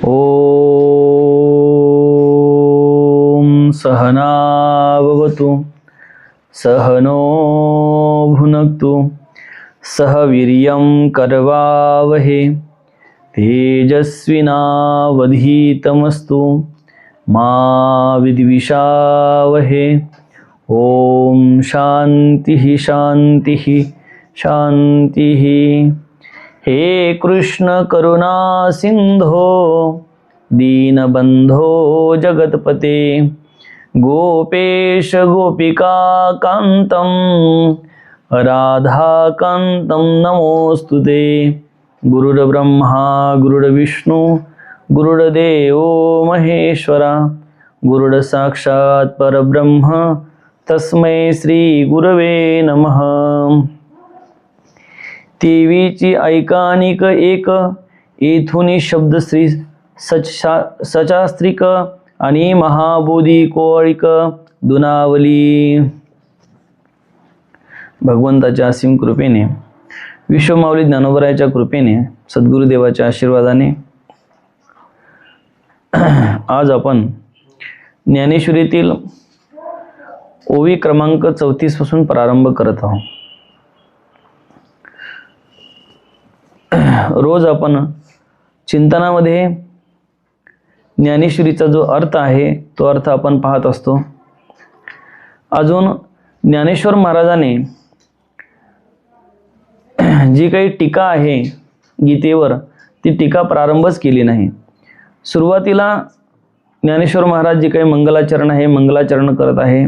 ओम सहना भवतु सहनो भुनक्तु सह वीर्यं करवावहे तेजस्विनावधीतमस्तु मा विद्विषावहे। ओम शांतिः शांतिः शांतिः। हे कृष्ण करुणा सिंधो दीनबंधो जगतपते गोपेश गोपिका कांतं राधाकांतं नमोस्तुते। गुरुर्ब्रह्मा गुरुर्विष्णु गुरुर्देव महेश्वरा गुरुर् साक्षात् परब्रह्म तस्मै श्री गुरवे नमः। तेवीची ऐकानिक एक येथुनी शब्दश्री सचास्त्रिक आणि महाबोधी कोळिक दुनावली। भगवंताच्या असीम कृपेने विश्वमाऊली ज्ञानोबरायाच्या कृपेने सद्गुरुदेवाच्या आशीर्वादाने आज आपण ज्ञानेश्वरीतील ओवी क्रमांक 34 पासून प्रारंभ करत आहोत। रोज आपण चिंतनामध्ये ज्ञानेश्वरीचा जो अर्थ आहे तो अर्थ आपण पाहत असतो। अजून ज्ञानेश्वर महाराजांनी जी काही टीका आहे गीतेवर ती टीका प्रारंभच केली नाही। सुरुवातीला ज्ञानेश्वर महाराज जी काही मंगलाचरण आहे मंगलाचरण करत आहे।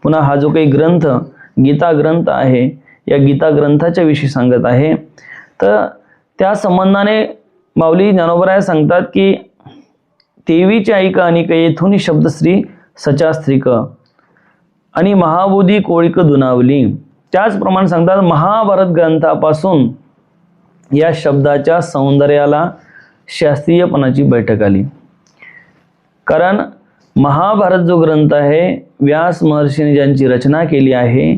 पुन्हा हा जो काही ग्रंथ गीता ग्रंथ आहे या गीता ग्रंथाच्या विषयी सांगत आहे। तर त्या संबंधाने माऊली ज्ञानोबराय सांगतात की तेवीची ऐका अनिक येथुनी शब्दश्री सचास्त्रिक आणि महाबोधी कोळिक दुनावली। त्याचप्रमाणे सांगतात महाभारत ग्रंथापासून या शब्दाच्या सौंदर्याला शास्त्रीयपणाची बैठक आली। कारण महाभारत जो ग्रंथ आहे व्यास महर्षीने ज्यांची रचना केली आहे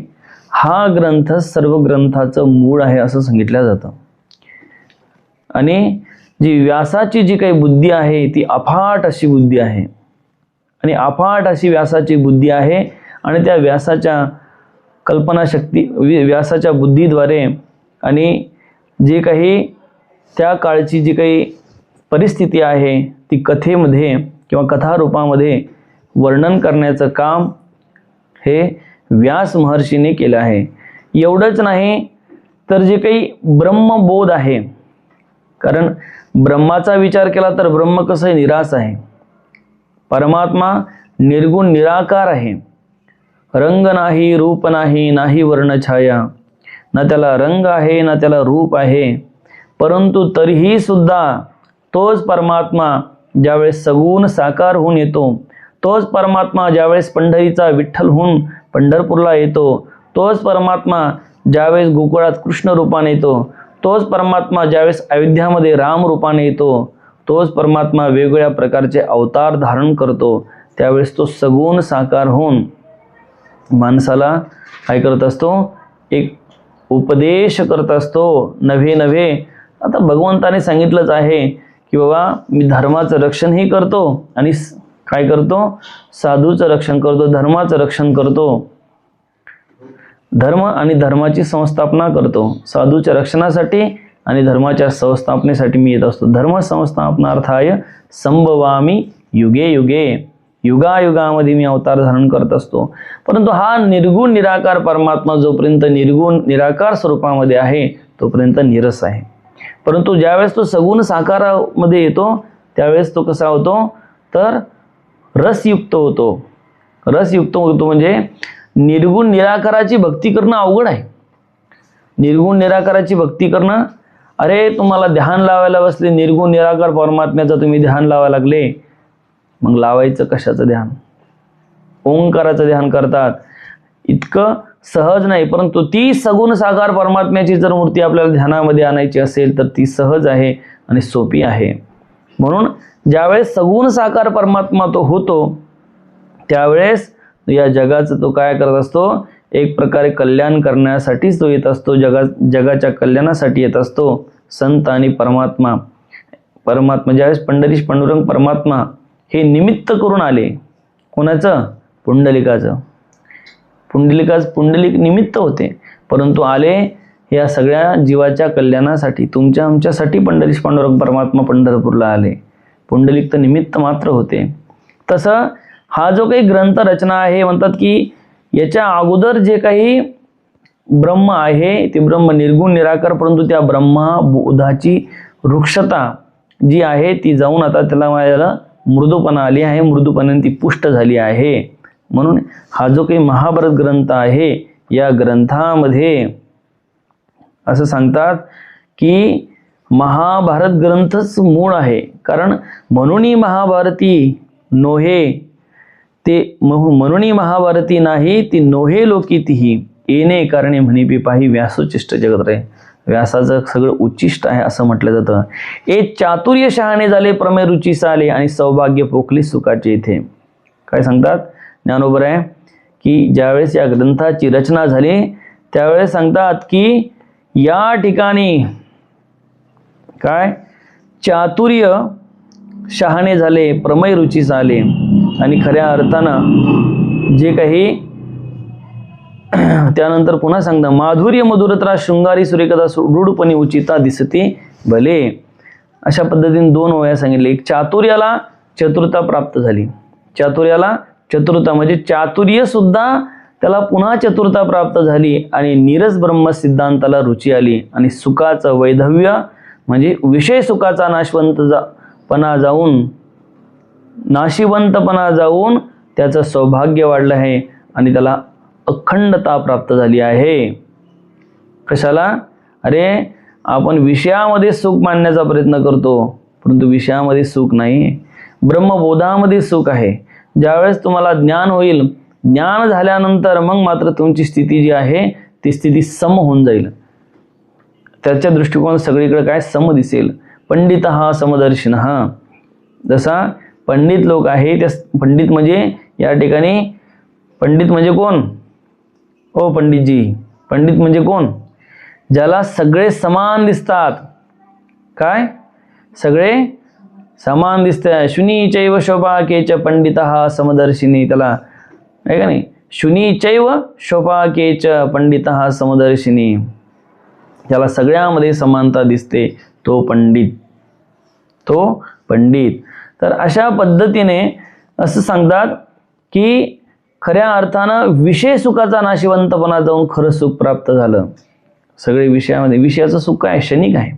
हा ग्रंथ सर्व ग्रंथाचं मूळ आहे असं सांगितलं जातं। आणि जी व्यासाची जी काही बुद्धी आहे ती अफाट अशी बुद्धी आहे आणि अफाट अशी व्यासाची बुद्धी आहे। आणि त्या व्यासाच्या कल्पनाशक्ती व्यासाच्या बुद्धीद्वारे आणि जे काही त्या काळची जी काही परिस्थिती आहे ती कथेमध्ये किंवा कथारूपामध्ये वर्णन करण्याचं काम हे व्यास महर्षीने केलं आहे। एवढंच नाही तर जे काही ब्रह्मबोध आहे, कारण ब्रह्माचा विचार केला तर ब्रह्म कसं आहे निरास आहे, परमात्मा निर्गुण निराकार आहे, रंग नाही रूप नाही नाही वर्णछाया, ना त्याला रंग आहे ना त्याला रूप आहे, परंतु तरीही सुद्धा तोच परमात्मा ज्यावेळेस सगुण साकार होऊन येतो, तोच परमात्मा ज्यावेळेस पंढरीचा विठ्ठल होऊन पंढरपूरला येतो, तोच परमात्मा ज्यावेळेस गोकुळात कृष्ण रूपाने येतो, तोच परमात्मा ज्यावेळेस अयोध्यामध्ये राम रूपाने येतो, तोच परमात्मा वेगवेगळ्या प्रकारचे अवतार धारण करतो, त्यावेळेस तो सगुण साकार होऊन माणसाला काय करत असतो, एक उपदेश करत असतो नव्हे नव्हे। आता भगवंताने सांगितलंच आहे की बाबा मी धर्माचं रक्षणही करतो आणि काय करतो साधूचं रक्षण करतो, धर्माचं रक्षण करतो, धर्म आणि धर्माची संस्थापना करतो। साधूच्या रक्षणासाठी आणि धर्माच्या संस्थापनेसाठी मी येत असतो। धर्म संस्थापनार्थाय संभवामी युगे युगे, युगायुगामध्ये मी अवतार धारण करत असतो। परंतु हा निर्गुण निराकार परमात्मा जोपर्यंत निर्गुण निराकार स्वरूपामध्ये आहे तोपर्यंत निरस आहे। परंतु ज्यावेळेस तो सगुण साकारामध्ये येतो त्यावेळेस तो कसा होतो तर रसयुक्त होतो। रसयुक्त होतो म्हणजे निर्गुण निराकाराची भक्ती करणं अवघड आहे। निर्गुण निराकाराची भक्ती करणं, अरे तुम्हाला ध्यान लावायला बसले निर्गुण निराकार परमात्म्याचं तुम्ही ध्यान लावायला लागले, मग लावायचं कशाचं ध्यान? ओंकाराचं ध्यान करतात, इतकं सहज नाही। परंतु ती सगुण साकार परमात्म्याची जर मूर्ती आपल्याला ध्यानामध्ये आणायची असेल तर ती सहज आहे आणि सोपी आहे। म्हणून ज्यावेळेस सगुण साकार परमात्मा तो होतो त्यावेळेस या जगाचं तो काय करत असतो, एक प्रकारे कल्याण करण्यासाठीच तो येत असतो, जगाच्या कल्याणासाठी येत असतो। संत आणि परमात्मा परमात्मा ज्यावेळेस पंढरीश पांडुरंग परमात्मा हे निमित्त करून आले, कोणाचं? पुंडलिकाचं. पुंडलिक निमित्त होते, परंतु आले या सगळ्या जीवाच्या कल्याणासाठी, तुमच्या आमच्यासाठी पंढरीश पांडुरंग परमात्मा पंढरपूरला आले. पुंडलिक तर निमित्त मात्र होते. तसं हा जो काही ग्रंथ रचना आहे, म्हणतात की याच्या अगोदर जे काही ब्रह्म आहे ते ब्रह्म निर्गुण निराकार, परंतु त्या ब्रह्मबोधाची वृक्षता जी आहे ती जाऊन आता त्याला माझ्याला मृदूपणा आली आहे, मृदूपणाने ती पुष्ट झाली आहे. म्हणून हा जो काही महाभारत ग्रंथ आहे, या ग्रंथामध्ये असं सांगतात की महाभारत ग्रंथच मूळ आहे. कारण म्हणून महाभारती नोहे ते म्हणून महाभारती नाही ती नोहे लोकीतीही येणे कारणे म्हणी पिपाही व्यासोचिष्ट जगत रे. व्यासाचं सगळं उच्चिष्ट आहे असं म्हटलं जातं. ए चातुर्य शहाणे झाले प्रमेय रुची साले आणि सौभाग्य पोखली सुखाचे इथे. काय सांगतात ज्ञानोबर आहे की ज्यावेळेस या ग्रंथाची रचना झाली त्यावेळेस सांगतात की या ठिकाणी काय चातुर्य शहाणे झाले प्रमेय रुची साले आणि खऱ्या अर्थानं जे काही त्यानंतर पुन्हा सांगता माधुर्य मधुरत्रा शृंगारी सुरेखता रूढपणे उचिता दिसते भले. अशा पद्धतीने 2 ओव्या सांगितले. एक चातुर्याला चतुरता प्राप्त झाली, चातुर्याला चतुरता म्हणजे चातुर्य सुद्धा त्याला पुन्हा चतुरता प्राप्त झाली आणि नीरस ब्रह्म सिद्धांताला रुची आली आणि सुखाचं वैधव्य म्हणजे विषय सुखाचा नाशिवंतपणा जाऊन त्याचं सौभाग्य वाढलं आहे आणि त्याला अखंडता प्राप्त झाली आहे. कशाला? अरे आपण विषयामध्ये सुख मानण्याचा प्रयत्न करतो, परंतु विषयामध्ये सुख नाही, ब्रह्मबोधामध्ये सुख आहे. ज्यावेळेस तुम्हाला ज्ञान होईल, ज्ञान झाल्यानंतर मग मात्र तुमची स्थिती जी आहे ती स्थिती सम होऊन जाईल. त्याच्या दृष्टिकोन सगळीकडे काय सम दिसेल. पंडित हा समदर्शिन हा, जसा पंडित लोक आहे त्या पंडित म्हणजे या ठिकाणी पंडित म्हणजे कोण? ओ पंडितजी, पंडित म्हणजे कोण? ज्याला सगळे समान दिसतात. काय? सगळे समान दिसतात. शुनी चैव शोभाकेच पंडितः समदर्शिनी. त्याला आहे का नाही? शुनी चैव शोभाकेच पंडितः समदर्शिनी. ज्याला सगळ्यामध्ये समानता दिसते तो पंडित, तो पंडित. तर अशा पद्धतीने असं सांगतात की खऱ्या अर्थानं विषय सुखाचा नाशिवंतपणा जाऊन खरं सुख प्राप्त झालं. सगळे विषयामध्ये, विषयाचं सुख काय? क्षणिक आहे,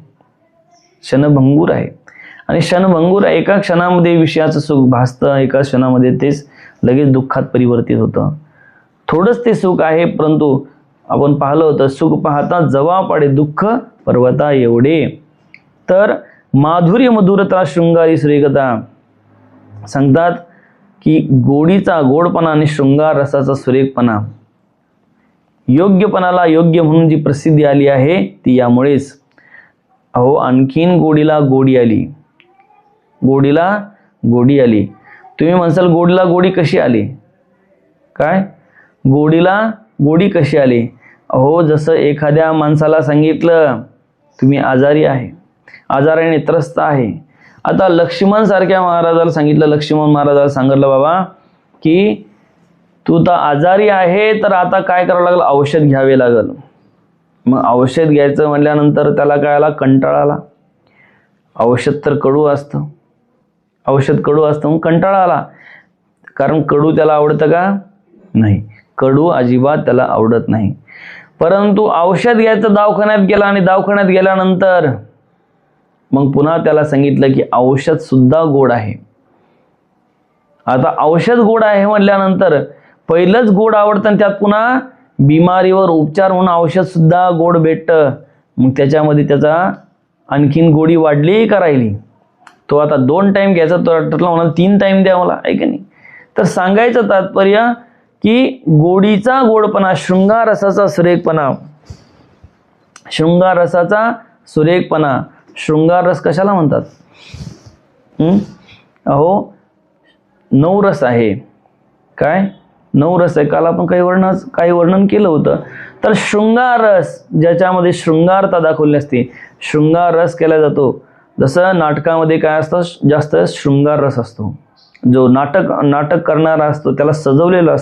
क्षणभंगूर आहे. आणि क्षणभंगूर एका क्षणामध्ये विषयाचं सुख भासतं, एका क्षणामध्ये तेच लगेच दुःखात परिवर्तित होतं. थोडंच ते सुख आहे, परंतु आपण पाहिलं होतं सुख पाहता जवा पाडे दुःख पर्वता एवढे. तर माधुर्य मधुरता शृंगारी सुरेखता सांगतात की गोडीचा गोडपणा आणि शृंगार रसाचा सुरेखपणा, योग्यपणाला योग्य म्हणून जी प्रसिद्धी आली आहे ती यामुळेच. अहो आणखीन गोडीला गोडी आली, गोडीला गोडी आली. तुम्ही म्हणसाल गोडीला गोडी कशी आली? काय? गोडीला गोडी कशी आली? अहो जसं एखाद्या माणसाला सांगितलं तुम्ही आजारी आहे, आजाराने त्रस्त आहे. आता लक्ष्मण सारख्या महाराजाला सांगितलं, लक्ष्मण महाराजाला सांगितलं बाबा की तू तर आजारी आहे, तर आता काय करावं लागलं? औषध घ्यावे लागल. मग औषध घ्यायचं म्हटल्यानंतर त्याला काय आला? कंटाळा आला. औषध तर कडू असतं, औषध कडू असतं, मग कंटाळा आला. कारण कडू त्याला आवडतं का? नाही, कडू अजिबात त्याला आवडत नाही. परंतु औषध घ्यायचं दवाखान्यात गेला आणि दवाखान्यात गेल्यानंतर मग पुन्हा त्याला सांगितलं की औषध सुद्धा गोड आहे. आता औषध गोड आहे म्हटल्यानंतर पहिलंच गोड आवडतं आणि त्यात पुन्हा बिमारीवर उपचार म्हणून औषध सुद्धा गोड भेटतं. मग त्याच्यामध्ये त्याचा आणखीन गोडी वाढली का राहिली? तो आता 2 टाइम घ्यायचा, तो ठरला म्हणा 3 टाइम द्या मला, आहे की नाही? तर सांगायचं तात्पर्य की गोडीचा गोडपणा, शृंगार रसाचा सुरेखपणा, शृंगार रसाचा सुरेखपणा. शृंगार रस कशाला म्हणतात? अहो 9 रस आहे. काय 9 रस आहे? काल आपण काही वर्णन केलं होतं. तर शृंगार रस ज्याच्यामध्ये शृंगारता दाखवली असते, शृंगार रस केला जातो. जसं नाटकामध्ये काय असतं, जास्त शृंगार रस असतो. जो नाटक करणारा असतो त्याला सजवलेलं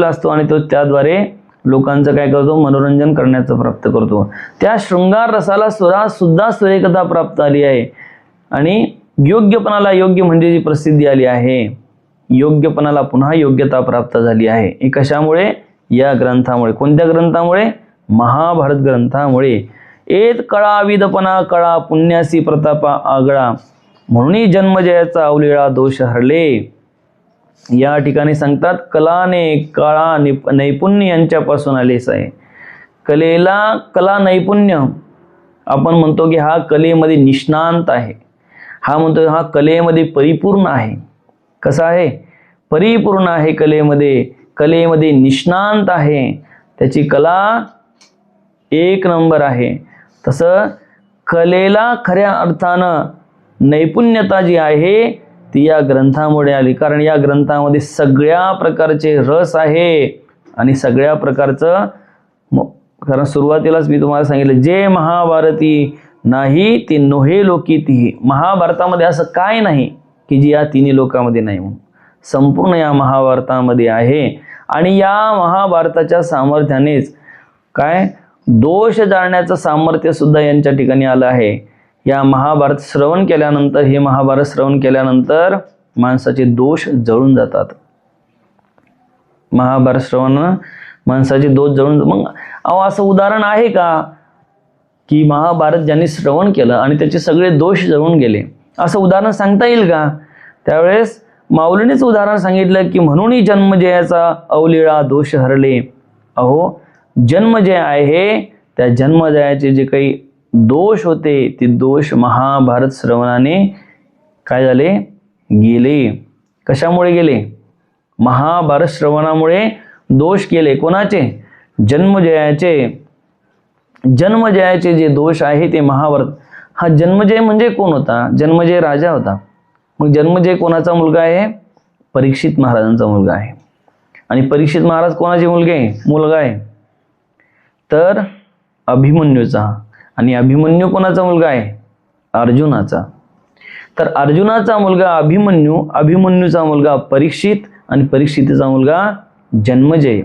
असतं आणि तो त्याद्वारे लोकांचं काय करतो, मनोरंजन करण्याचं प्राप्त करतो. त्या शृंगार रसाला सुद्धा सुरेखता प्राप्त आली आहे आणि योग्यपणाला योग्य म्हणजे जी प्रसिद्धी आली आहे, योग्यपणाला पुन्हा योग्यता प्राप्त झाली आहे. हे कशामुळे? या ग्रंथामुळे. कोणत्या ग्रंथामुळे? महाभारत ग्रंथामुळे. एत कळा विदपणा कळा पुण्यासी प्रतापा आगळा म्हणून जन्मजयाचा अवलिळा दोष हरले. या ठिकाणी सांगतात कलाने कळा नैपुण्य यांच्यापासून आलेच आहे. कला नैपुण्य आपण म्हणतो की हा कलेमध्ये निष्णांत आहे, हा म्हणतो हा कलेमध्ये परिपूर्ण आहे. कसा आहे? परिपूर्ण आहे. कलेमध्ये निष्णांत आहे, त्याची कला एक नंबर आहे. तसं कलेला खऱ्या अर्थानं नैपुण्यता जी आहे ती या ग्रंथामुळे आली. कारण या ग्रंथामध्ये सगळ्या प्रकारचे रस आहे आणि सगळ्या प्रकारचं, कारण सुरुवातीलाच मी तुम्हाला सांगितलं, जे महाभारती नाही ते नोहे लोकी ती. महाभारतामध्ये असं काय नाही की जी या तिन्ही लोकांमध्ये नाही, म्हणून संपूर्ण या महाभारतामध्ये आहे. आणि या महाभारताच्या सामर्थ्यानेच काय दोष जाणण्याचं सामर्थ्य सुद्धा यांच्या ठिकाणी आलं आहे. या महाभारत श्रवण केल्यानंतर, हे महाभारत श्रवण केल्यानंतर माणसाचे दोष जळून जातात. महाभारत श्रवण माणसाचे दोष जळून, मग असं उदाहरण आहे का की महाभारत ज्यांनी श्रवण केलं आणि त्याचे सगळे दोष जळून गेले, असं उदाहरण सांगता येईल का? त्यावेळेस माऊलीनेच उदाहरण सांगितलं की म्हणून जन्मजयाचा अवलिळा दोष हरले. अहो जन्मजय आहे, त्या जन्मजयाचे जे काही दोष होते ते दोष महाभारत श्रवणाने काय झाले? गेले. कशामुळे गेले? महाभारत श्रवणामुळे दोष गेले. कोणाचे? जन्मजयाचे जे दोष आहे ते महाभारत. हा जन्मजय म्हणजे कोण होता? जन्मजय राजा होता. मग जन्मजय कोणाचा मुलगा आहे? परीक्षित महाराजांचा मुलगा आहे. आणि परीक्षित महाराज कोणाचे मुलगा आहे? तर अभिमन्यूचा. आणि अभिमन्यू कोणाचा मुलगा आहे? अर्जुनाचा. तर अर्जुनाचा मुलगा अभिमन्यू, अभिमन्यूचा मुलगा परीक्षित आणि परीक्षितचा मुलगा जन्मजय.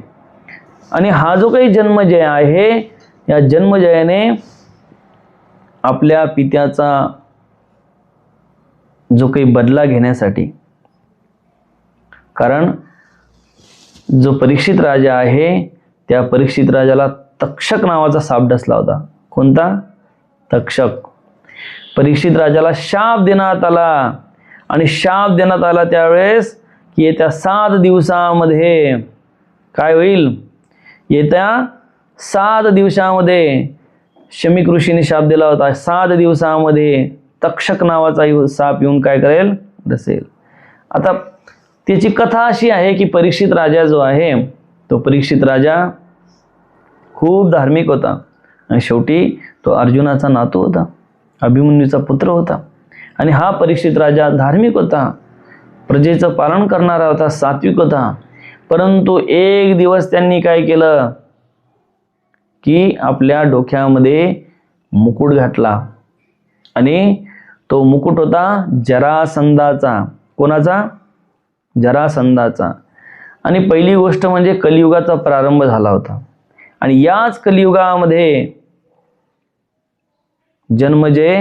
आणि हा जो काही जन्मजय आहे, या जन्मजयाने आपल्या पित्याचा जो काही बदला घेण्यासाठी, कारण जो परीक्षित राजा आहे त्या परीक्षित राजाला तक्षक नावाचा साप डसला होता. कोणता? तक्षक. परीक्षित राजाला शाप देण्यात आला आणि शाप देण्यात आला त्यावेळेस की येत्या 7 दिवसामध्ये काय होईल? येत्या 7 दिवसामध्ये शमीक ऋषीने शाप दिला होता. 7 दिवसामध्ये तक्षक नावाचा साप येऊन काय करेल? डसेल. आता त्याची कथा अशी आहे की परीक्षित राजा जो आहे तो परीक्षित राजा खूप धार्मिक होता आणि शेवटी तो अर्जुनाचा नातू होता, अभिमन्यूचा पुत्र होता. आणि हा परीक्षित राजा धार्मिक होता, प्रजेचं पालन करणारा होता, सात्विक होता. परंतु एक दिवस त्यांनी काय केलं की आपल्या डोक्यामध्ये मुकुट घातला आणि तो मुकुट होता जरासंधाचा. कोणाचा? जरासंधाचा. आणि पहिली गोष्ट म्हणजे कलियुगाचा प्रारंभ झाला होता आणि याच कलियुगामध्ये जन्मजय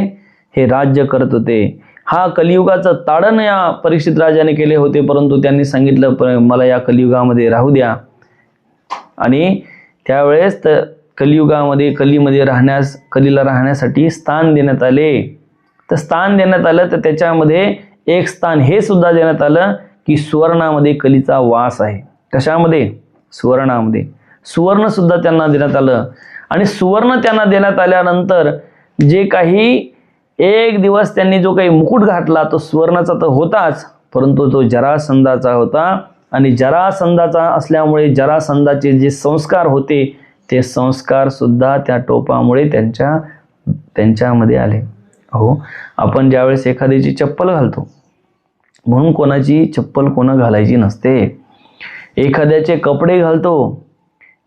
हे राज्य करत होते. हा कलियुगाचं ताडण या परीक्षित राजाने केले होते, परंतु त्यांनी सांगितलं मला या कलियुगामध्ये राहू द्या. आणि त्यावेळेस कलियुगामध्ये कलीला राहण्यासाठी स्थान देण्यात आले. तर स्थान देण्यात आलं तर त्याच्यामध्ये एक स्थान हे सुद्धा देण्यात आलं की सुवर्णामध्ये कलीचा वास आहे. कशामध्ये? सुवर्णामध्ये. सुवर्ण सुद्धा त्यांना देण्यात आलं. आणि सुवर्ण त्यांना देण्यात आल्यानंतर जे काही एक दिवस त्यांनी जो काही मुकुट घातला तो सुवर्णाचा तर होताच, परंतु तो जरासंधाचा होता. आणि जरासंधाचा असल्यामुळे जरासंधाचे जे संस्कार होते ते संस्कार सुद्धा त्या टोपामुळे त्यांच्यामध्ये आले. हो, आपण ज्यावेळेस एखाद्याची चप्पल घालतो, म्हणून कोणाची चप्पल कोणा घालायची नसते. एखाद्याचे कपडे घालतो,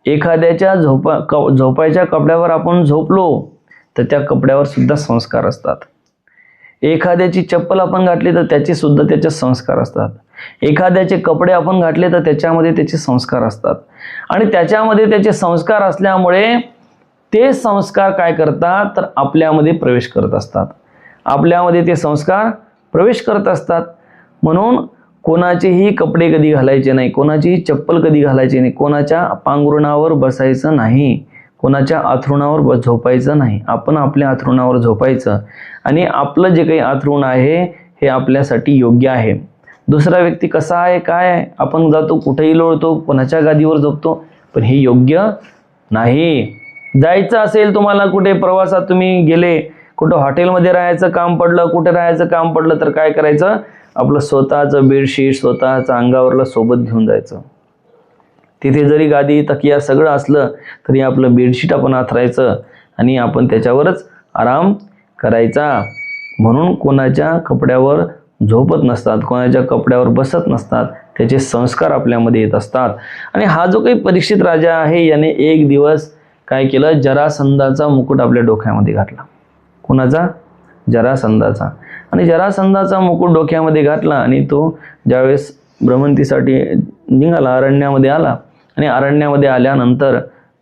एखाद्याच्या झोपायच्या कपड्यावर आपण झोपलो तर त्या कपड्यावर सुद्धा संस्कार असतात. एखाद्याची चप्पल आपण घातली तर त्याचे सुद्धा त्याच्यात संस्कार असतात. एखाद्याचे कपडे आपण घातले तर त्याच्यामध्ये त्याचे संस्कार असतात. आणि त्याच्यामध्ये त्याचे संस्कार असल्यामुळे ते संस्कार काय करतात तर आपल्यामध्ये प्रवेश करत असतात. आपल्यामध्ये ते संस्कार प्रवेश करत असतात. म्हणून कोणाचेही कपडे कधी घालायचे नाही, कोणाचीही चप्पल कधी घालायची नाही, कोणाच्या पांघरुणावर बसायचं नाही, कोणाच्या अंथरुणावर झोपायचं नाही. आपण आपल्या अंथरुणावर झोपायचं आणि आपलं जे काही अंथरुण आहे हे आपल्यासाठी योग्य आहे. दुसरा व्यक्ती कसा आहे काय आहे, आपण जातो कुठेही लोळतो, कोणाच्या गादीवर झोपतो, पण हे योग्य नाही. जायचं असेल तुम्हाला कुठे प्रवासात तुम्ही गेले, कुठं हॉटेलमध्ये राहायचं काम पडलं, कुठे राहायचं काम पडलं तर काय करायचं, आपलं स्वतःचं बेडशीट स्वतःचं अंगावरला सोबत घेऊन जायचं. तिथे जरी गादी तकिया सगळं असलं तरी आपलं बेडशीट आपण आथरायचं आणि आपण त्याच्यावरच आराम करायचा. म्हणून कोणाच्या कपड्यावर झोपत नसतात, कोणाच्या कपड्यावर बसत नसतात, त्याचे संस्कार आपल्यामध्ये येत असतात. आणि हा जो काही परीक्षित राजा आहे याने एक दिवस काय केलं, जरासंधाचा मुकुट आपल्या डोक्यामध्ये घातला. कोणाचा? जरासंधाचा. आणि जरासंधाचा मुकुट डोक्यामध्ये घातला आणि तो ज्यावेळेस भ्रमंतीसाठी निघाला, अरण्यामध्ये आला आणि अरण्यामध्ये आल्यानंतर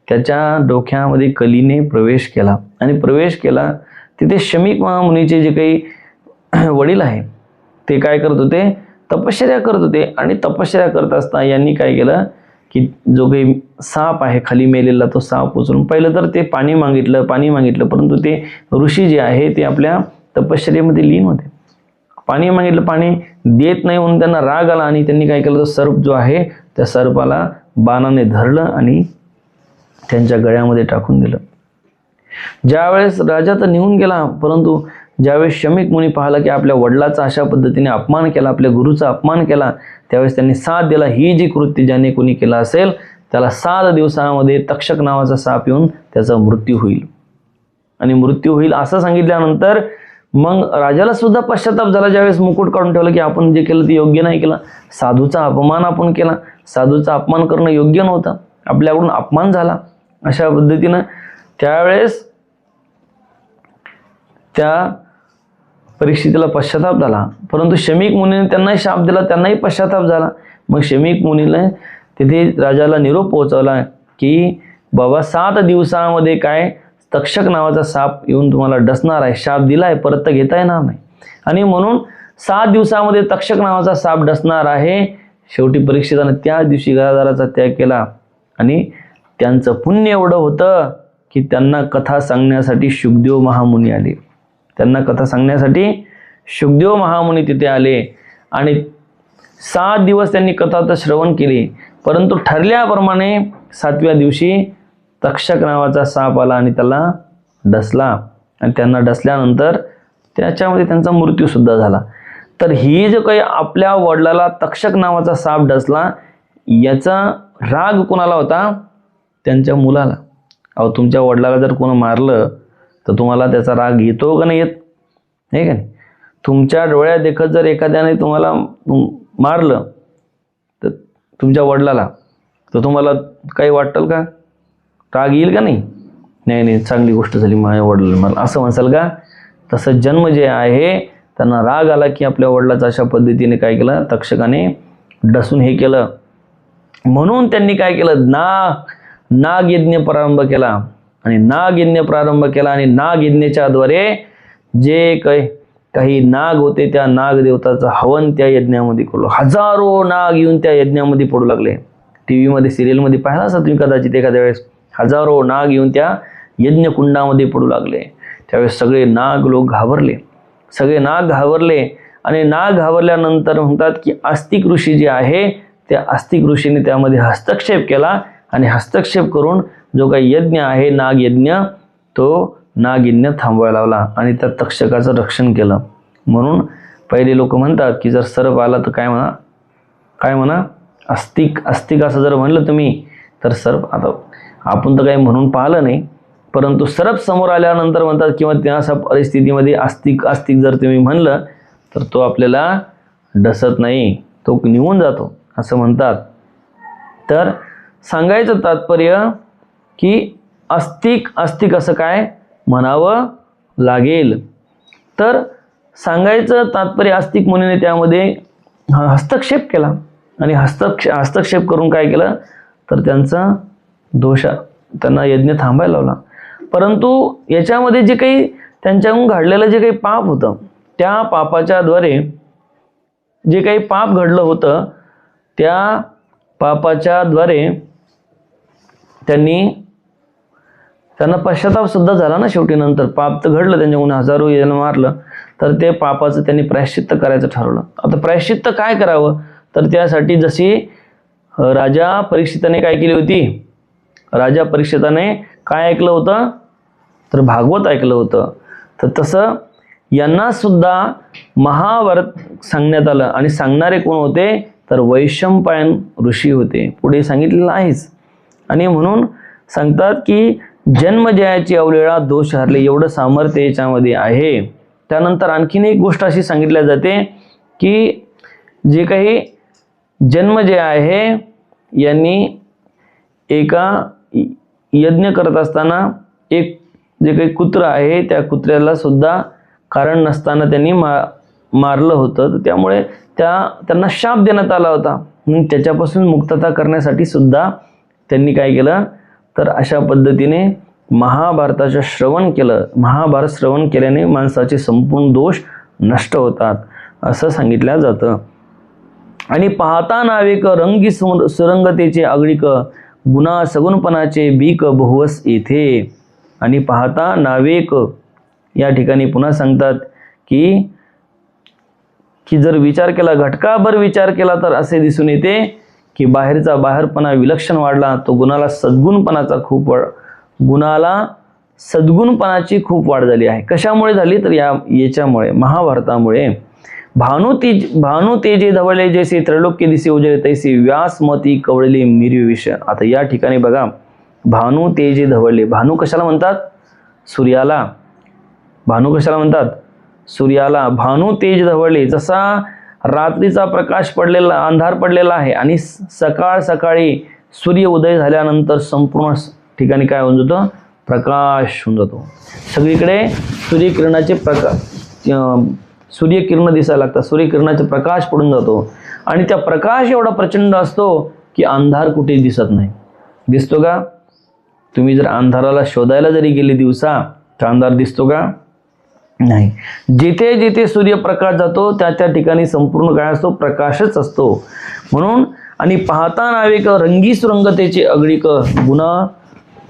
त्याच्या डोक्यामध्ये कलीने प्रवेश केला. आणि प्रवेश केला तिथे शमीक महामुनीचे जे काही वडील आहे ते काय करत होते, तपश्चर्या करत होते. आणि तपश्चर्या करत असताना यांनी काय केलं की जो काही साप आहे खाली मेलेला तो साप उचलून, पहिलं तर ते पाणी मागितलं, परंतु ते ऋषी जे आहे ते आपल्या तपश्चर्येमध्ये लीन होते. पाणी मागितलं, पाणी देत नाही म्हणून त्यांना राग आला आणि त्यांनी काय केलं, तो सर्प जो आहे त्या सर्पाला बाणाने धरलं आणि त्यांच्या गळ्यामध्ये टाकून दिलं. ज्यावेळेस राजा तर निघून गेला, परंतु ज्यावेळेस शमीक मुनी पाहिला की आपल्या वडिलाचा अशा पद्धतीने अपमान केला, आपल्या गुरुचा अपमान केला, त्यावेळेस त्यांनी साथ दिला. ही जी कृती ज्याने कोणी केला असेल त्याला 7 दिवसामध्ये तक्षक नावाचा साप येऊन त्याचा मृत्यू होईल. आणि मृत्यू होईल असं सांगितल्यानंतर मग राजाला सुद्धा पश्चाताप झाला. ज्यावेळेस मुकुट काढून ठेवलं की आपण जे केलं ते योग्य नाही केलं, साधूचा अपमान आपण केला, साधूचा अपमान करणं योग्य नव्हतं, आपल्याकडून अपमान झाला. अशा पद्धतीनं त्यावेळेस त्या परीक्षितीला पश्चाताप झाला. परंतु शमीक मुनीने त्यांनाही शाप दिला, त्यांनाही पश्चाताप झाला. मग शमीक मुनीने तिथे राजाला निरोप पोहोचवला की बाबा 7 दिवसामध्ये काय तक्षक नावाचा साप येऊन तुम्हाला डसणार आहे, शाप दिलाय, परत तर घेता येणार नाही. आणि म्हणून 7 दिवसामध्ये तक्षक नावाचा साप डसणार आहे. शेवटी परीक्षिताने त्या दिवशी घरादाराचा त्याग केला आणि त्यांचं पुण्य एवढं होतं की त्यांना कथा सांगण्यासाठी शुकदेव महामुनी आले. त्यांना कथा सांगण्यासाठी शुकदेव महामुनी तिथे आले आणि 7 दिवस त्यांनी कथा तर श्रवण केली. परंतु ठरल्याप्रमाणे 7व्या दिवशी तक्षक नावाचा साप आला आणि त्याला डसला आणि त्यांना डसल्यानंतर त्याच्यामध्ये त्यांचा मृत्यू सुद्धा झाला. तर ही जो काही आपल्या वडिलाला तक्षक नावाचा साप डसला याचा राग कोणाला होता? त्यांच्या मुलाला. अहो तुमच्या वडिलाला जर कोण मारलं तर तुम्हाला त्याचा राग येतो का नाही येत? नाही का नाही? तुमच्या डोळ्यात देखत जर एखाद्याने तुम्हाला मारलं तर तुमच्या वडिलाला, तर तुम्हाला काही वाटेल का? राग येईल का नाही? नाही, चांगली गोष्ट झाली माझ्या वडिलाला मारलं असं म्हणसाल का? तसं जन्म जे आहे त्यांना राग आला की आपल्या वडिलाचा अशा पद्धतीने काय केलं, तक्षकाने डसून हे केलं. म्हणून त्यांनी काय केलं, नागयज्ञ प्रारंभ केला. आणि नागयज्ञ प्रारंभ केला आणि नागयज्ञाच्या द्वारे जे काही नाग होते त्या नागदेवताचं हवन त्या यज्ञामध्ये केलं. हजारो नाग येऊन त्या यज्ञामध्ये पडू लागले. टीव्हीमध्ये सिरियलमध्ये पाहिला असा तुम्ही कदाचित एखाद्या वेळेस, हजारो नाग येऊन त्या यज्ञकुंडामध्ये पडू लागले. त्यावेळेस सगळे नाग लोक घाबरले, सगळे नाग घाबरले. आणि नाग घाबरल्यानंतर म्हणतात की आस्तिक ऋषी जे आहे त्या आस्तिक ऋषीने त्यामध्ये हस्तक्षेप केला आणि हस्तक्षेप करून जो काही यज्ञ आहे नागयज्ञ तो नागयज्ञ थांबवायला लावला आणि त्या तक्षकाचं रक्षण केलं. म्हणून पहिले लोक म्हणतात की जर सर्प आला तर काय म्हणा आस्तिक असं जर म्हणलं तुम्ही तर सर्प, आता आपण तर काही म्हणून पाहिलं नाही, परंतु सर्प समोर आल्यानंतर म्हणतात किंवा त्या अशा परिस्थितीमध्ये आस्तिक जर तुम्ही म्हणलं तर तो आपल्याला डसत नाही, तो निघून जातो असं म्हणतात. तर सांगायचं तात्पर्य की आस्तिक असं काय म्हणावं लागेल. तर सांगायचं तात्पर्य आस्तिक मुनीने त्यामध्ये हस्तक्षेप केला आणि हस्तक्षेप करून काय केलं तर त्यांचा त्यांना यज्ञ थांबायला लावला. परंतु याच्यामध्ये जे काही त्यांच्याकडून घडलेलं जे काही पाप होतं त्या पापाच्या द्वारे जे काही पाप घडलं होतं त्या पापाच्या द्वारे त्यांना पश्चाताप सुद्धा झाला ना. शेवटी नंतर पाप तर घडलं, त्यांच्याकडून हजारो जण मारलं, तर ते पापाचं त्यांनी प्रायश्चित्त करायचं ठरवलं. आता प्रायश्चित्त काय करावं तर त्यासाठी जशी राजा परीक्षिताने काय केली होती, राजा परीक्षिताने काय ऐकलं होतं तर भागवत ऐकलं होतं, तर तसं यांना सुद्धा महाभारत सांगण्यात आलं. आणि सांगणारे कोण होते तर वैशंपायन ऋषी होते, पुढे सांगितलेलं आहेच. आणि म्हणून सांगतात की जन्मजयाची अवलेळा दोष हरले, एवढं सामर्थ्य याच्यामध्ये आहे. त्यानंतर आणखीन एक गोष्ट अशी सांगितल्या जाते की जे काही जन्मजय आहे यांनी एका यज्ञ करत असताना एक जे काही कुत्र आहे त्या कुत्र्याला सुद्धा कारण नसताना त्यांनी मारलं होतं, तर त्यामुळे त्यांना शाप देण्यात आला होता. त्याच्यापासून मुक्तता करण्यासाठी सुद्धा त्यांनी काय केलं तर अशा पद्धतीने महाभारताचं श्रवण केलं. महाभारत श्रवण केल्याने माणसाचे संपूर्ण दोष नष्ट होतात असं सांगितलं जातं. आणि पाहता नावेक रंगी सुरंगतेचे आगळिक, गुन्हा सगुणपणाचे बीक बहुवस येथे. आणि पाहता नावेक या ठिकाणी पुन्हा सांगतात की जर विचार केला, घटकाभर विचार केला तर असे दिसून येते की बाहेरपणा विलक्षण वाढला, तो गुणाला सद्गुणपणाची खूप वाढ झाली आहे. कशामुळे झाली तर याच्यामुळे महाभारतामुळे. भानु तेजे धवळे जैसे त्रैलोक्य दिसे उजळे तैसे व्यासमती कवळले मिरी विष. आता या ठिकाणी बघा, भानु तेजे धवळले, भानु कशाला म्हणतात सूर्याला, भानु कशाला म्हणतात सूर्याला. भानु तेज धवळले, जसा रात्रीचा प्रकाश पडलेला, अंधार पडलेला आहे आणि सकाळी सूर्य उदय झाल्यानंतर संपूर्ण ठिकाणी काय होऊन जातं प्रकाश होऊन जातो. सगळीकडे सूर्यकिरण दिसायला लागतात, सूर्यकिरणाचे प्रकाश पडून जातो आणि त्या प्रकाश एवढा प्रचंड असतो की अंधार कुठे दिसत नाही. दिसतो का? तुम्ही जर अंधाराला शोधायला जरी गेले दिवसा तर अंधार दिसतो का? नाही. जिथे जिथे सूर्यप्रकाश जातो त्या ठिकाणी संपूर्ण काय असतो प्रकाशच असतो. म्हणून आणि पाहता नावेक रंगी सुरंगतेचे अगळिक, गुन्हा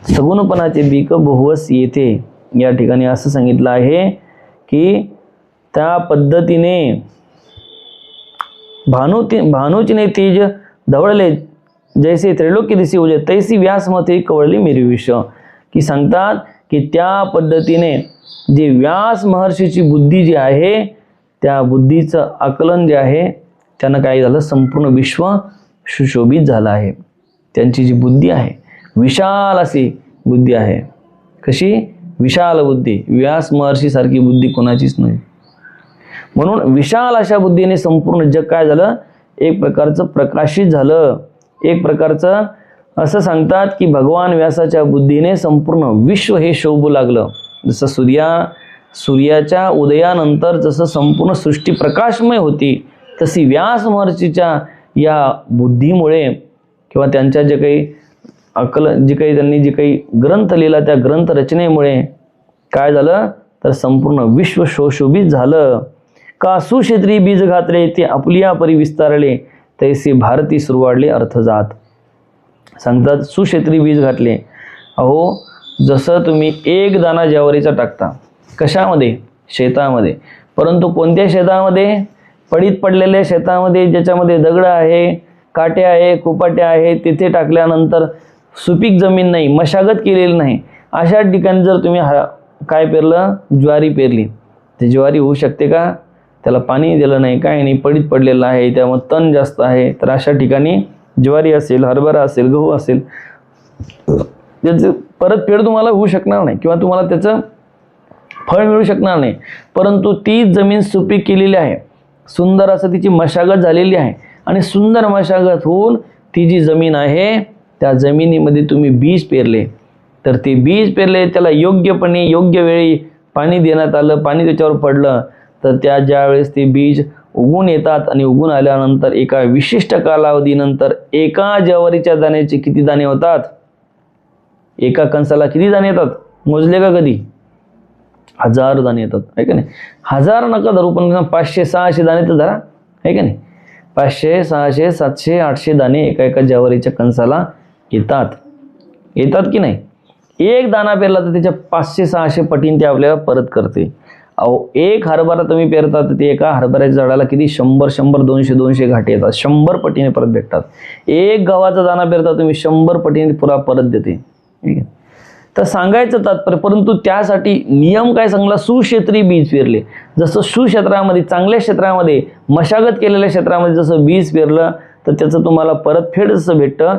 सगुणपणाचे बीक बहुवस येथे. या ठिकाणी असं सांगितलं आहे की त्या पद्धतीने भानुचीने तेज धवळले जैसे त्रैलोक्य दिसे उजे तैसी व्यासमते कवळली मिरी विष. की सांगतात की त्या पद्धतीने जे व्यास महर्षीची बुद्धी जी आहे त्या बुद्धीचं आकलन जे आहे त्यानं काय झालं संपूर्ण विश्व सुशोभित झालं आहे. त्यांची जी बुद्धी आहे विशाल अशी बुद्धी आहे. कशी? विशाल बुद्धी. व्यास महर्षी सारखी बुद्धी कोणाचीच नाही. म्हणून विशाल अशा बुद्धीने संपूर्ण जग काय झालं एक प्रकारचं प्रकाशित झालं. एक प्रकारचं असं सांगतात की भगवान व्यासाच्या बुद्धीने संपूर्ण विश्व हे शोभू लागलं. जसं सूर्याच्या उदयानंतर जसं संपूर्ण सृष्टी प्रकाशमय होती तशी व्यास महर्षीच्या या बुद्धीमुळे किंवा त्यांच्या जे काही त्यांनी जे काही ग्रंथ लिहिला त्या ग्रंथ रचनेमुळे काय झालं तर संपूर्ण विश्व शोभित झालं. का सुक्षेत्री बीज घातले ते आपुलिया परी विस्तारले तैसे भारती सुरवाडले अर्थजात. सांगतात सुक्षेत्री बीज घातले. अहो जसं तुम्ही एक दाणा ज्वारीचा टाकता कशामध्ये शेतामध्ये, परंतु कोणत्या शेतामध्ये पडीत पडलेल्या शेतामध्ये ज्याच्यामध्ये दगड आहे काटे आहे कुपाटे आहे तिथे टाकल्यानंतर सुपीक जमीन नाही मशागत केलेली नाही अशा ठिकाणी जर तुम्ही काय पेरलं ज्वारी पेरली ते ज्वारी होऊ शकते का? त्याला पाणी दिलं नाही काय नाही पडीत पडलेलं आहे त्यामुळे तण जास्त आहे तर अशा ठिकाणी ज्वारी असेल हरभरा असेल गहू असेल त्याचं परत पेड तुम्हाला होऊ शकणार नाही किंवा तुम्हाला त्याचं फळ मिळू शकणार नाही. परंतु ती जमीन सुपीक केलेली आहे सुंदर असं तिची मशागत झालेली आहे आणि सुंदर मशागत होऊन ती जी जमीन आहे त्या जमिनीमध्ये तुम्ही बीज पेरले तर ते बीज पेरले त्याला योग्यपणे योग्य वेळी पाणी देण्यात आलं पाणी त्याच्यावर पडलं तर त्या ज्यावेळेस ते बीज उगून येतात आणि उगून आल्यानंतर एका विशिष्ट कालावधीनंतर एका ज्वारीच्या दाण्याचे किती दाणे होतात? एका कणसाला किती दाणे येतात मोजले का कधी? 1000 दाणे येतात, आहे का नाही? 1000 नका धरू, पण 500-600 दाणे तर धरा, आहे का नाही? 500, 600, 700, 800 दाणे एका ज्वारीच्या कणसाला येतात की नाही? एक दाणा पेरला तर त्याच्या 500-600 पटीने ते आपल्याला परत करते. अहो, एक हरभरा तुम्ही पेरता तर ते एका हरभऱ्याच्या झाडाला किती 100, 200 घाटे येतात, 100 पटीने परत भेटतात. एक गव्हाचा दाणा पेरता तुम्ही 100 पटीने पुरा परत देते, ठीक आहे? तर सांगायचं तात्पर्य, परंतु त्यासाठी नियम काय सांगला? सुक्षेत्री बीज पेरले. जसं सुक्षेत्रामध्ये, चांगल्या क्षेत्रामध्ये, मशागत केलेल्या क्षेत्रामध्ये जसं बीज पेरलं तर त्याचं तुम्हाला परतफेड जसं भेटतं,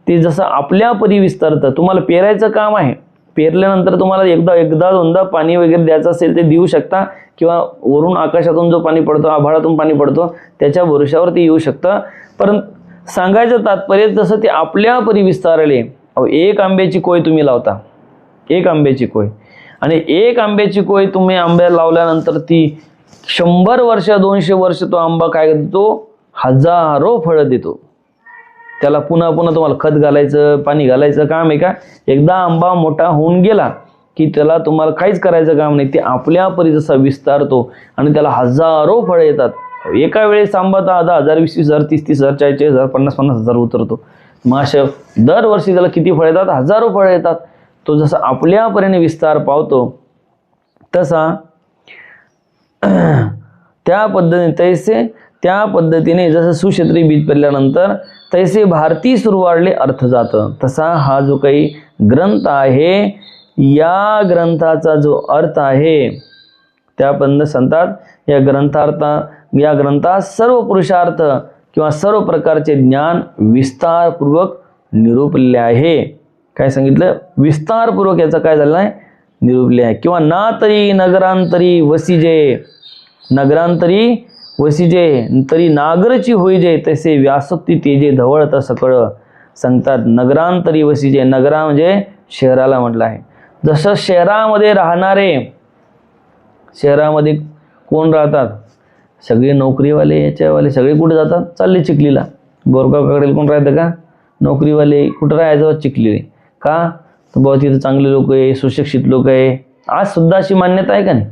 ते जसं आपल्या परी विस्तारतं. तुम्हाला पेरायचं काम आहे, पेरल्यानंतर तुम्हाला एकदा दोनदा पाणी वगैरे द्यायचं असेल ते देऊ शकता, किंवा वरून आकाशातून जो पाणी पडतो, आभाळातून पाणी पडतो, त्याच्या भरोशावर ते येऊ शकतं. परंतु सांगायचं तात्पर्य, जसं ते आपल्या परी विस्तारले. एक आंब्याची कोय तुम्ही लावता, एक आंब्याची कोय, आणि एक आंब्याची कोय तुम्ही आंब्याला लावल्यानंतर ती 100 वर्ष 200 वर्ष तो आंबा काय करतो? हजारो फळं देतो. त्याला पुन्हा तुम्हाला खत घालायचं, पाणी घालायचं काम आहे का? एकदा आंबा मोठा होऊन गेला की त्याला तुम्हाला काहीच करायचं काम नाही. ते आपल्या परी जसा विस्तारतो आणि त्याला हजारो फळं येतात. एका वेळेस आंबा तर 10,000, 20,000, 30,000, 40,000, 50,000 उतरतो. मग अशा दरवर्षी त्याला किती फळं येतात? हजारो फळं येतात. तो जसा आपल्या परीने विस्तार पावतो तसा त्या पद्धतीने जसं सुक्षेत्री बीज पेरल्यानंतर तैसे भारती सुरवाडले अर्थ जातं. तसा हा जो काही ग्रंथ आहे, या ग्रंथाचा जो अर्थ आहे त्या पद्धतीने सांगतात, या ग्रंथात सर्व पुरुषार्थ किंवा सर्व प्रकारचे ज्ञान विस्तारपूर्वक निरूपले आहे. काय सांगितलं? विस्तारपूर्वक याचा काय झालं आहे? निरूपले आहे. किंवा ना तरी नगरांतरी वसिजे, नगरांतरी वसिजे तरी नागरची होईजे, तसे व्यासक्ती तेजे धवळत सकळ. सांगतात नगरांतरी वसिजे, नगरा म्हणजे शहराला म्हटलं आहे. जसं शहरामध्ये राहणारे, शहरामध्ये कोण राहतात? सगळे नोकरीवाले, याच्यावाले सगळे कुठे जातात? चालले चिखलीला. बोरगावकडे कोण राहतं का? नोकरीवाले. कुठं राहायचं? चिखली. का? तर बाबा तिथं चांगले लोक आहे, सुशिक्षित लोक आहे. आज सुद्धा अशी मान्यता आहे का नाही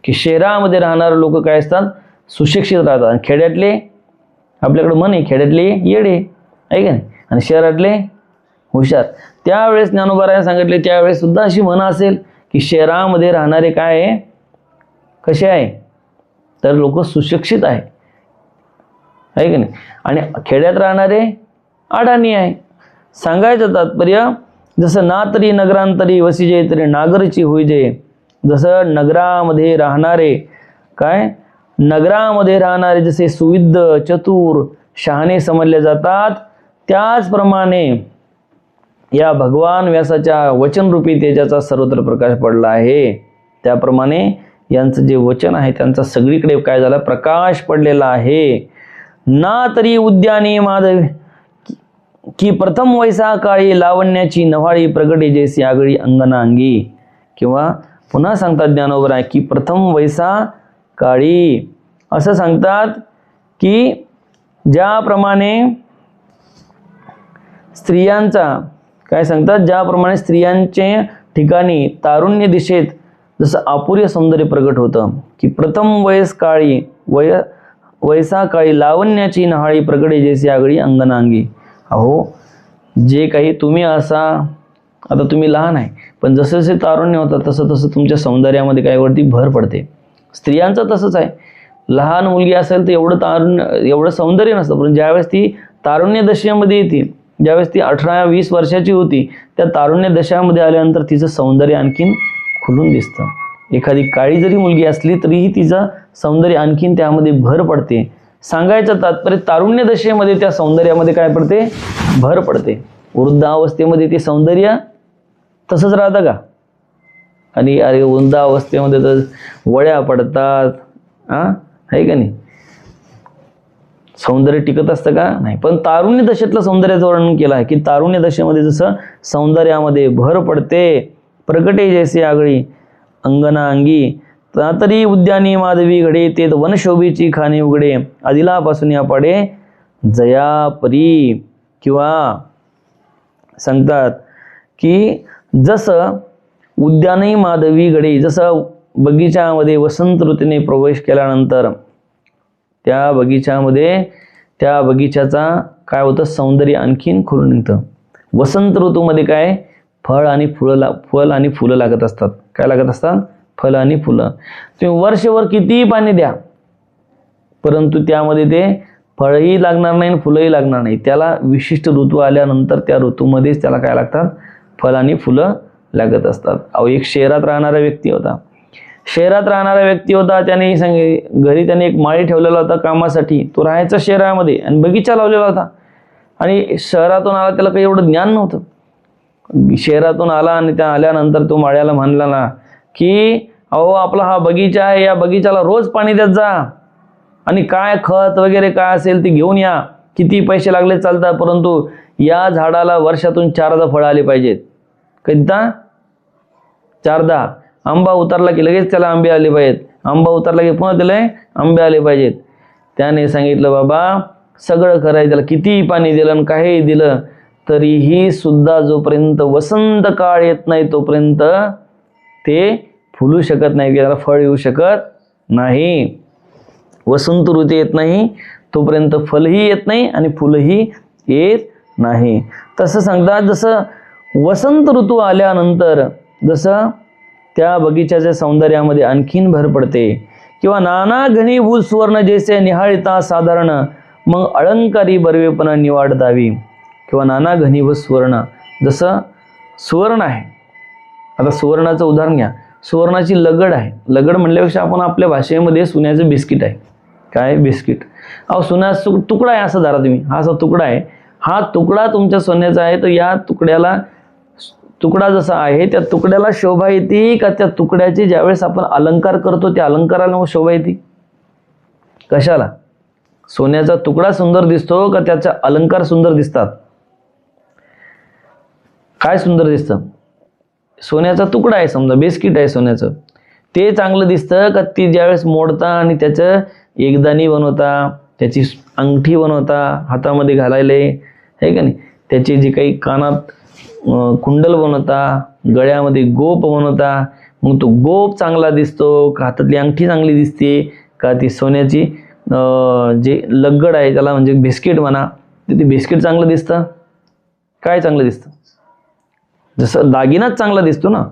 की शहरामध्ये राहणारे लोक काय असतात? सुशिक्षित राहतात. आणि खेड्यातले, आपल्याकडे म्हण आहे, खेड्यातले येडे, आहे का नाही, आणि शहरातले हुशार. त्यावेळेस ज्ञानोबारायाने सांगितले, त्यावेळेस सुद्धा अशी म्हण असेल की शहरामध्ये राहणारे काय आहे? कसे आहे? तर लोक सुशिक्षित आहे का नाही, आणि खेड्यात राहणारे अडाणी आहे. सांगायचं तात्पर्य, जसं ना तरी नगरांतरी वसिजे तरी नागरची होईजे. जसं नगरामध्ये राहणारे काय? नगरामध्ये राहणारे जसे सुविद्ध, चतुर, शहाणे समजले जातात, त्याचप्रमाणे या भगवान व्यासाच्या वचनरूपी तेजाचा सर्वत्र प्रकाश पडला आहे. त्याप्रमाणे यांचं जे वचन आहे त्यांचा सगळीकडे काय झाला? प्रकाश पडलेला आहे. ना तरी उद्याने माधव की प्रथम वैसा काळी लावण्याची नव्हाळी प्रगटे जैसी आगळी अंगना अंगी. किंवा पुन्हा सांगतात ज्ञानोबराय की प्रथम वैसा काळी, असं सांगतात की ज्याप्रमाणे स्त्रियांचा काय सांगतात, ज्याप्रमाणे स्त्रियांचे ठिकाणी तारुण्य दिशेत जसं अपुर्य सौंदर्य प्रगट होतं की प्रथम वयस काळी वैसा काळी लावण्याची नहाळी प्रगटे जैसी आगळी अंगना अंगी. अहो, जे काही तुम्ही असा, आता तुम्ही लहान आहे पण जसं जसे तारुण्य होतं तसं तसं तुमच्या सौंदर्यामध्ये काय वरती भर पडते. स्त्रियांचं तसंच आहे. लहान मुलगी असेल तर एवढं सौंदर्य नसतं, पण ज्यावेळेस ती तारुण्य दशेमध्ये येते, ज्यावेळेस ती 18-20 वर्षाची होती, त्या तारुण्य दशामध्ये आल्यानंतर तिचं सौंदर्य आणखीन खुलून दिसतं. एखादी काळी जरी मुलगी असली तरीही तिचं सौंदर्य आणखीन त्यामध्ये भर पडते. सांगायचं तात्पर्य, तारुण्य दशेमध्ये त्या सौंदर्यामध्ये काय पडते? भर पडते. वृद्धावस्थेमध्ये ते सौंदर्य तसंच राहतं का? आणि अरे वृद्धावस्थेमध्ये तर वळ्या पडतात, आहे का नाही? सौंदर्य टिकत असतं का? नाही. पण तारुण्य दशेतलं सौंदर्याचं वर्णन केलं आहे की तारुण्य दशेमध्ये जसं सौंदर्यामध्ये भर पडते, प्रगटे जैसे आगळी अंगना अंगी, तरी उद्यानी माधवी घडे तेत वनशोभेची खाणे उघडे आदिलापासून या पाडे जयापरी. किंवा सांगतात की जसं उद्यानी माधवी घडे, जसं बगीच्यामध्ये वसंत ऋतूने प्रवेश केल्यानंतर त्या बगीच्यामध्ये त्या बगीच्याचा काय होतं, सौंदर्य आणखीन खुलून निघतं. वसंत ऋतूमध्ये काय फळ आणि फुलं लागत असतात. काय लागत असतात? फळं आणि फुलं. तुम्ही वर्षभर कितीही पाणी द्या परंतु त्यामध्ये ते फळही लागणार नाही आणि फुलंही लागणार नाही. त्याला विशिष्ट ऋतू आल्यानंतर त्या ऋतूमध्येच त्याला काय लागतात, फळ आणि फुलं लागत असतात. एक शहरात राहणारा व्यक्ती होता. त्याने घरी त्याने एक माळी ठेवलेला होता कामासाठी. तो राहायचा शहरामध्ये आणि बगीचा लावलेला होता. आणि शहरातून आला, त्याला काही एवढं ज्ञान नव्हतं. शहरातून आला आणि त्या आल्यानंतर तो माळ्याला म्हणला ना की अहो आपला हा बगीचा आहे, या बगीचाला रोज पाणी देत जा आणि काय खत वगैरे काय असेल ते घेऊन या, किती पैसे लागले चालतात, परंतु या झाडाला वर्षातून 4दा फळं आली पाहिजेत. कधीदा 4दा. आंबा उतरला की लगेच त्याला आंबे आले पाहिजेत, आंबा उतरला की पुन्हा त्याला आंबे आले पाहिजेत. त्याने सांगितलं बाबा सगळं करायचं, त्याला कितीही पाणी दिलं आणि काही दिलं तरीही सुद्धा जोपर्यंत वसंत काळ येत नाही तोपर्यंत ते फुलू शकत नाही, त्याला फळ येऊ शकत नाही. वसंत ऋतू येत नाही तोपर्यंत फलही येत नाही आणि फुलही येत नाही. तसं सांगतात जसं वसंत ऋतू आल्यानंतर जसं त्या बगीच्याच्या सौंदर्यामध्ये आणखीन भर पडते. किंवा नाना घनीभूत सुवर्ण जैसे निहाळता साधारण मग अलंकारी बरवेपण निवाड दावी. किंवा नाना घनीभूत सुवर्ण, जसं सुवर्ण आहे. आता सुवर्णाचं उदाहरण घ्या. सुवर्णाची लगड आहे. लगड म्हणल्यापेक्षा आपण आपल्या भाषेमध्ये सोन्याचं बिस्किट आहे. काय बिस्किट? सोन्याचा तुकडा आहे असं धरा तुम्ही. हा असा तुकडा आहे. हा तुकडा तुमच्या सोन्याचा आहे. तर या तुकडा जसा आहे त्या तुकड्याला शोभा येते का त्या तुकड्याची ज्यावेळेस आपण अलंकार करतो त्या अलंकाराला शोभा येते? कशाला? सोन्याचा तुकडा सुंदर दिसतो का त्याचा अलंकार सुंदर दिसतात? काय सुंदर दिसतं? सोन्याचा तुकडा आहे, समजा बिस्किट आहे सोन्याचं, ते चांगलं दिसतं का ती ज्यावेळेस मोडता आणि त्याचं एकदाणी बनवता, त्याची अंगठी बनवता, हातामध्ये घालायले आहे का नाही, त्याची जी काही कानात कुंडल बनवता, गळ्यामध्ये गोप बनवता, मग तो गोप चांगला दिसतो का हातातली अंगठी चांगली दिसते का ती सोन्याची जे लगड आहे त्याला म्हणजे बिस्किट म्हणा, ते बिस्किट चांगलं दिसतं? काय चांगलं दिसतं? जसं दागिनाच चांगला दिसतो ना.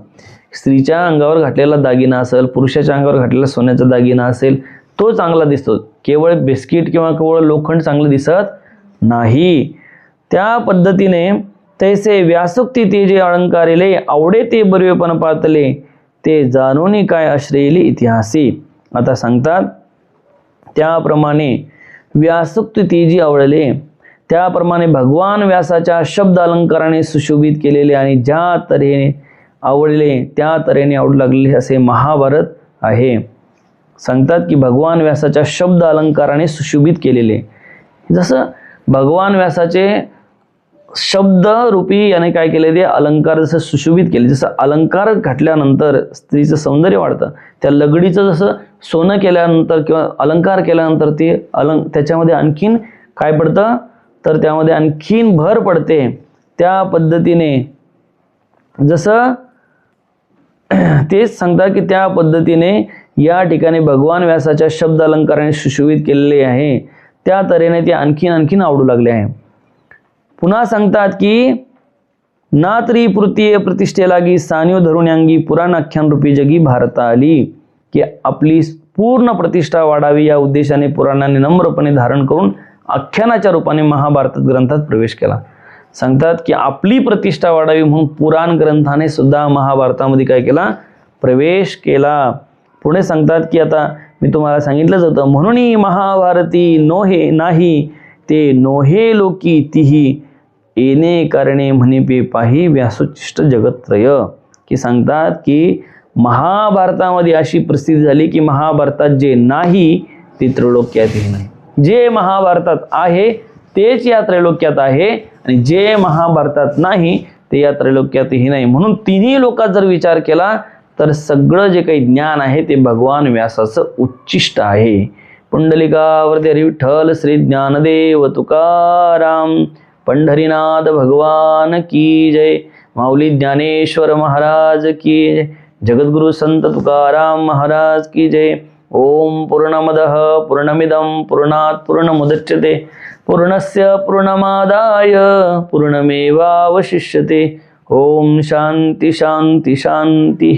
स्त्रीच्या अंगावर घातलेला दागिना असेल, पुरुषाच्या अंगावर घातलेला सोन्याचा दागिना असेल, तो चांगला दिसतो. केवळ बिस्किट किंवा केवळ लोखंड चांगलं दिसत नाही. त्या पद्धतीने तैसे व्यासोक्ती ते जे अलंकारिले आवडे ते बरवेपण पातले ते जाणून काय आश्रयले इतिहासी. आता सांगतात त्याप्रमाणे व्यासोक्ती ती जी आवडले त्याप्रमाणे भगवान व्यासाच्या शब्द अलंकाराने सुशोभित केलेले आणि ज्या तऱ्हेने आवडले त्या तऱ्हेने आवडू लागलेले असे महाभारत आहे. सांगतात की भगवान व्यासाच्या शब्द अलंकाराने सुशोभित केलेले. जसं भगवान व्यासाचे शब्द रूपी याने काय केले, ते अलंकार जसं सुशोभित केले. जसं अलंकार घातल्यानंतर स्त्रीचं सौंदर्य वाढतं, त्या लगडीचं जसं सोनं केल्यानंतर किंवा अलंकार केल्यानंतर ते त्याच्यामध्ये आणखीन काय पडतं तर त्यामध्ये आणखीन भर पडते. त्या पद्धतीने जसं तेच सांगतात की त्या पद्धतीने या ठिकाणी भगवान व्यासाच्या शब्द अलंकाराने सुशोभित केलेले आहे, त्या तऱ्हेने ते आणखीन आवडू लागले आहे. पुन्हा सांगतात की नात्री पृथ्वीय प्रतिष्ठे लागी सानिव धरून अंगी पुराण आख्यान रूपी जगी भारता आली. की आपली पूर्ण प्रतिष्ठा वाढावी या उद्देशाने पुराणाने नम्रपणे धारण करून आख्यानाच्या रूपाने महाभारत ग्रंथात प्रवेश केला. सांगतात की आपली प्रतिष्ठा वाढावी म्हणून पुराण ग्रंथाने सुद्धा महाभारतामध्ये काय केला, प्रवेश केला. पुढे सांगतात की आता मी तुम्हाला सांगितलंच होतं, म्हणून महाभारती नोहे नाही ते नोहे लोकी तिही येणे कारणे म्हणे पे पाही व्यासोचिष्ट जगत्रय. की सांगतात की महाभारतामध्ये अशी प्रसिद्धी झाली की महाभारतात जे नाही ते त्रैलोक्यातही नाही, जे महाभारतात आहे तेच या त्रैलोक्यात आहे आणि जे महाभारतात नाही ते या त्रैलोक्यातही नाही. म्हणून तिन्ही लोकात जर विचार केला तर सगळं जे काही ज्ञान आहे ते भगवान व्यासाचं उच्चिष्ट आहे. पुंडलिकावरती हरी विठ्ठल श्री ज्ञानदेव तुकाराम पंढरीनाथ भगवान की जय. माऊली ज्ञानेश्वर महाराज की जय. जगद्गुरु संत तुकाराम महाराज की जय. ओम पूर्णमदः पूर्णमिदं पूर्णात् पूर्णमुदच्यते पूर्णस्य पूर्णमादाय पूर्णमेवावशिष्यते. ओम शांती शांती शांती.